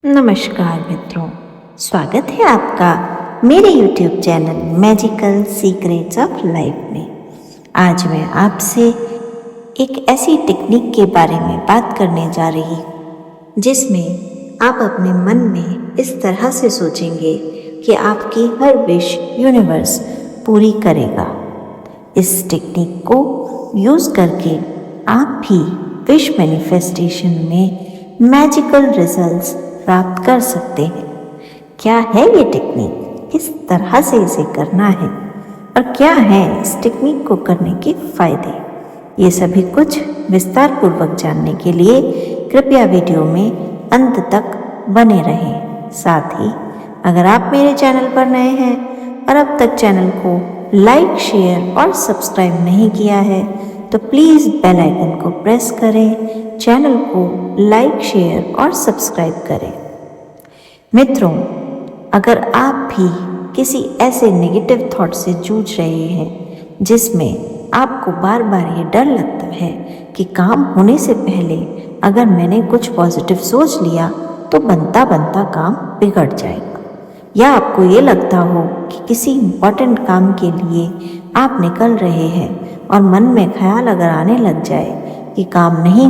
नमस्कार मित्रों, स्वागत है आपका मेरे YouTube channel magical secrets of life में। आज मैं आपसे एक ऐसी टेक्निक के बारे में बात करने जा रही हूँ जिसमें आप अपने मन में इस तरह से सोचेंगे कि आपकी हर विश यूनिवर्स पूरी करेगा। इस टेक्निक को यूज़ करके आप भी विश मैनिफेस्टेशन में मैजिकल रिजल्ट्स प्राप्त कर सकते हैं। क्या है ये टेक्निक, किस तरह से इसे करना है और क्या है इस टेक्निक को करने के फायदे, ये सभी कुछ विस्तार पूर्वक जानने के लिए कृपया वीडियो में अंत तक बने रहें। साथ ही अगर आप मेरे चैनल पर नए हैं और अब तक चैनल को लाइक, शेयर और सब्सक्राइब नहीं किया है तो प्लीज़ बेल आइकन को प्रेस करें, चैनल को लाइक, शेयर और सब्सक्राइब करें। मित्रों, अगर आप भी किसी ऐसे नेगेटिव थॉट से जूझ रहे हैं जिसमें आपको बार बार ये डर लगता है कि काम होने से पहले अगर मैंने कुछ पॉजिटिव सोच लिया तो बनता बनता काम बिगड़ जाएगा, या आपको ये लगता हो कि किसी इम्पोर्टेंट काम के लिए आप निकल रहे हैं और मन में ख्याल अगर आने लग जाए कि काम नहीं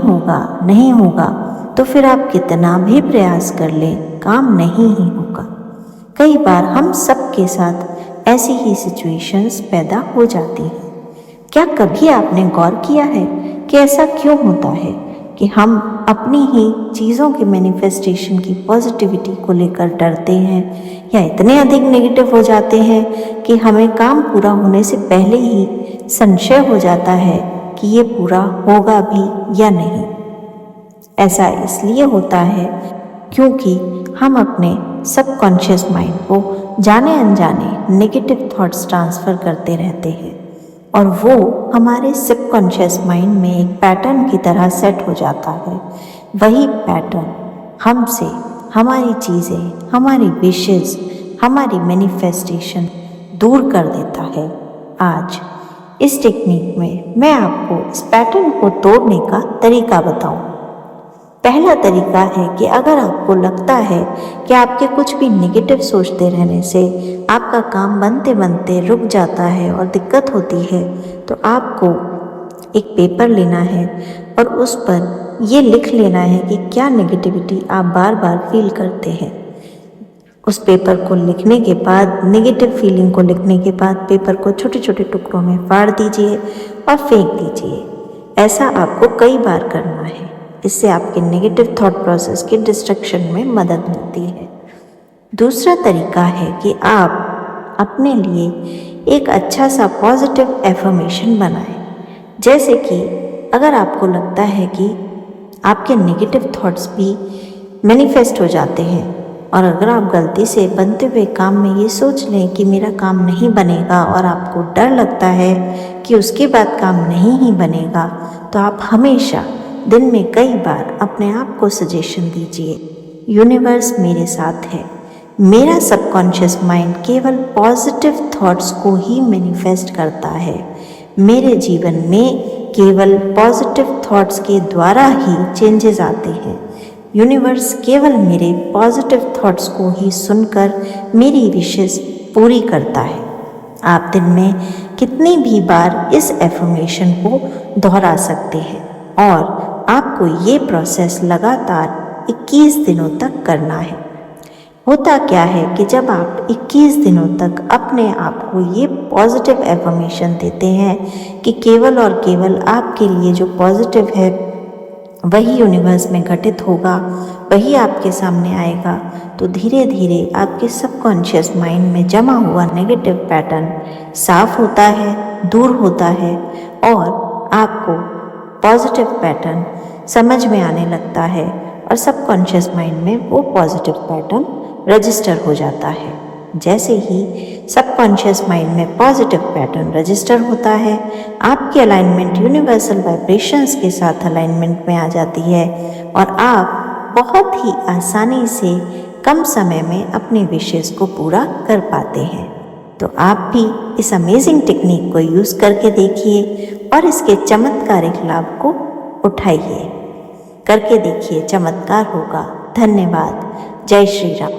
होगा तो फिर आप कितना भी प्रयास कर लें, काम नहीं ही होगा। कई बार हम सबके साथ ऐसी ही सिचुएशंस पैदा हो जाती हैं। क्या कभी आपने गौर किया है कि ऐसा क्यों होता है कि हम अपनी ही चीज़ों के मैनिफेस्टेशन की पॉजिटिविटी को लेकर डरते हैं या इतने अधिक नेगेटिव हो जाते हैं कि हमें काम पूरा होने से पहले ही संशय हो जाता है कि ये पूरा होगा भी या नहीं। ऐसा इसलिए होता है क्योंकि हम अपने सबकॉन्शियस माइंड को जाने अनजाने नेगेटिव थॉट्स ट्रांसफ़र करते रहते हैं और वो हमारे सबकॉन्शियस माइंड में एक पैटर्न की तरह सेट हो जाता है। वही पैटर्न हमसे हमारी चीज़ें, हमारी विशेज़, हमारी मैनिफेस्टेशन दूर कर देता है। आज इस टेक्निक में मैं आपको इस पैटर्न को तोड़ने का तरीका बताऊं। पहला तरीका है कि अगर आपको लगता है कि आपके कुछ भी नेगेटिव सोचते रहने से आपका काम बनते बनते रुक जाता है और दिक्कत होती है, तो आपको एक पेपर लेना है और उस पर ये लिख लेना है कि क्या नेगेटिविटी आप बार बार फील करते हैं। उस पेपर को लिखने के बाद, नेगेटिव फीलिंग को लिखने के बाद पेपर को छोटे छोटे टुकड़ों में फाड़ दीजिए और फेंक दीजिए। ऐसा आपको कई बार करना है। इससे आपके नेगेटिव थॉट प्रोसेस के डिस्ट्रक्शन में मदद मिलती है। दूसरा तरीका है कि आप अपने लिए एक अच्छा सा पॉजिटिव एफर्मेशन बनाएं। जैसे कि अगर आपको लगता है कि आपके नेगेटिव थॉट्स भी मैनिफेस्ट हो जाते हैं और अगर आप गलती से बनते हुए काम में ये सोच लें कि मेरा काम नहीं बनेगा और आपको डर लगता है कि उसके बाद काम नहीं ही बनेगा, तो आप हमेशा दिन में कई बार अपने आप को सजेशन दीजिए, यूनिवर्स मेरे साथ है। मेरा सबकॉन्शियस माइंड केवल पॉजिटिव थॉट्स को ही मैनिफेस्ट करता है। मेरे जीवन में केवल पॉजिटिव थॉट्स के द्वारा ही चेंजेस आते हैं। यूनिवर्स केवल मेरे पॉजिटिव थॉट्स को ही सुनकर मेरी विशेस पूरी करता है। आप दिन में कितनी भी बार इस एफर्मेशन को दोहरा सकते हैं और आपको ये प्रोसेस लगातार 21 दिनों तक करना है। होता क्या है कि जब आप 21 दिनों तक अपने आप को ये पॉजिटिव एफर्मेशन देते हैं कि केवल और केवल आपके लिए जो पॉजिटिव है वही यूनिवर्स में घटित होगा, वही आपके सामने आएगा, तो धीरे धीरे आपके सबकॉन्शियस माइंड में जमा हुआ नेगेटिव पैटर्न साफ होता है, दूर होता है और आपको पॉजिटिव पैटर्न समझ में आने लगता है और सबकॉन्शियस माइंड में वो पॉजिटिव पैटर्न रजिस्टर हो जाता है। जैसे ही सबकॉन्शियस माइंड में पॉजिटिव पैटर्न रजिस्टर होता है, आपकी अलाइनमेंट यूनिवर्सल वाइब्रेशंस के साथ अलाइनमेंट में आ जाती है और आप बहुत ही आसानी से कम समय में अपनी विशेस को पूरा कर पाते हैं। तो आप भी इस अमेजिंग टेक्निक को यूज़ करके देखिए और इसके चमत्कारिक लाभ को उठाइए। करके देखिए, चमत्कार होगा। धन्यवाद। जय श्री राम।